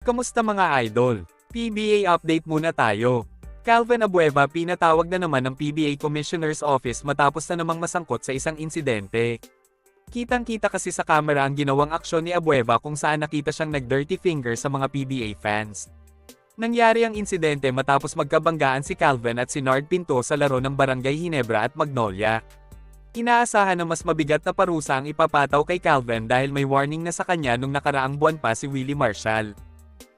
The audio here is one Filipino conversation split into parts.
Kamusta mga idol? PBA update muna tayo. Calvin Abueva pinatawag na naman ng PBA Commissioner's Office matapos na namang masangkot sa isang insidente. Kitang-kita kasi sa kamera ang ginawang aksyon ni Abueva kung saan nakita siyang nag-dirty finger sa mga PBA fans. Nangyari ang insidente matapos magkabanggaan si Calvin at si Nard Pinto sa laro ng Barangay Ginebra at Magnolia. Inaasahan na mas mabigat na parusa ang ipapataw kay Calvin dahil may warning na sa kanya nung nakaraang buwan pa si Willie Marshall.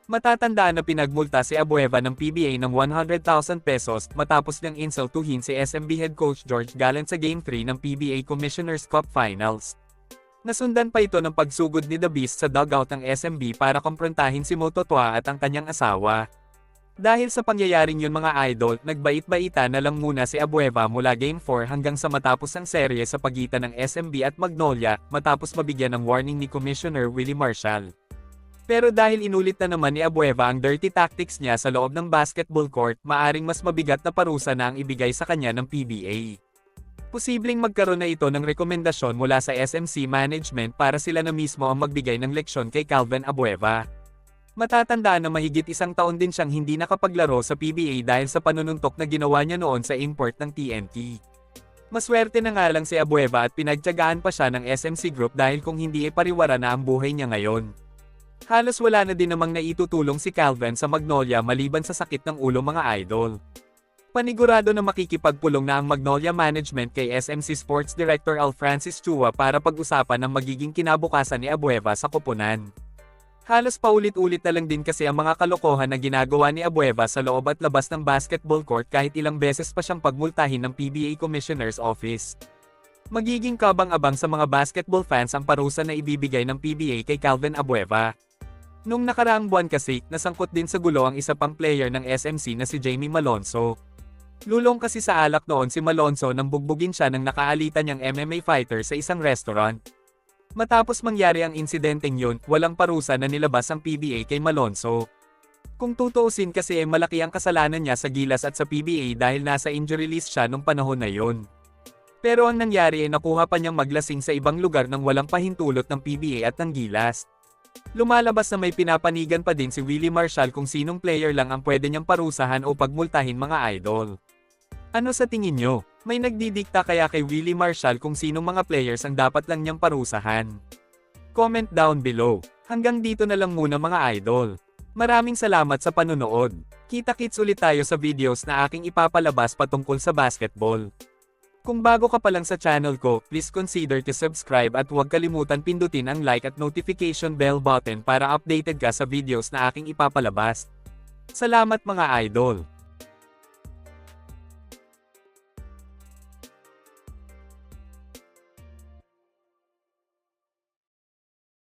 Matatandaan na pinagmulta si Abueva ng PBA ng 100,000 pesos matapos niyang insultuhin si SMB head coach George Gallant sa Game 3 ng PBA Commissioner's Cup Finals. Nasundan pa ito ng pagsugod ni The Beast sa dugout ng SMB para kumprontahin si Mo Totwa at ang kanyang asawa. Dahil sa pangyayaring yun mga idol, nagbait-baita na lang muna si Abueva mula Game 4 hanggang sa matapos ang serye sa pagitan ng SMB at Magnolia, matapos mabigyan ng warning ni Commissioner Willie Marshall. Pero dahil inulit na naman ni Abueva ang dirty tactics niya sa loob ng basketball court, maaring mas mabigat na parusa na ang ibigay sa kanya ng PBA. Posibleng magkaroon na ito ng rekomendasyon mula sa SMC management para sila na mismo ang magbigay ng leksyon kay Calvin Abueva. Matatandaan na mahigit isang taon din siyang hindi nakapaglaro sa PBA dahil sa panununtok na ginawa niya noon sa import ng TNT. Maswerte na nga lang si Abueva at pinagtiyagaan pa siya ng SMC Group dahil kung hindi pariwara na ang buhay niya ngayon. Halos wala na din namang naitutulong si Calvin sa Magnolia maliban sa sakit ng ulo mga idol. Panigurado na makikipagpulong na ang Magnolia Management kay SMC Sports Director Al Francis Chua para pag-usapan ang magiging kinabukasan ni Abueva sa koponan. Halos paulit-ulit na lang din kasi ang mga kalokohan na ginagawa ni Abueva sa loob at labas ng basketball court kahit ilang beses pa siyang pagmultahin ng PBA Commissioner's Office. Magiging kabang-abang sa mga basketball fans ang parusa na ibibigay ng PBA kay Calvin Abueva. Nung nakaraang buwan kasi, nasangkot din sa gulo ang isa pang player ng SMC na si Jamie Malonzo. Lulong kasi sa alak noon si Malonzo nang bugbugin siya ng nakaalitan niyang MMA fighter sa isang restaurant. Matapos mangyari ang insidenteng yun, walang parusa na nilabas ang PBA kay Malonzo. Kung tutuusin kasi malaki ang kasalanan niya sa Gilas at sa PBA dahil nasa injury list siya nung panahon na yun. Pero ang nangyari nakuha pa niyang maglasing sa ibang lugar nang walang pahintulot ng PBA at ng Gilas. Lumalabas na may pinapanigan pa din si Willie Marshall kung sinong player lang ang pwede niyang parusahan o pagmultahin mga idol. Ano sa tingin nyo? May nagdidikta kaya kay Willie Marshall kung sinong mga players ang dapat lang niyang parusahan? Comment down below. Hanggang dito na lang muna mga idol. Maraming salamat sa panunood. Kita-kits ulit tayo sa videos na aking ipapalabas patungkol sa basketball. Kung bago ka pa lang sa channel ko, please consider to subscribe at huwag kalimutan pindutin ang like at notification bell button para updated ka sa videos na aking ipapalabas. Salamat mga idol!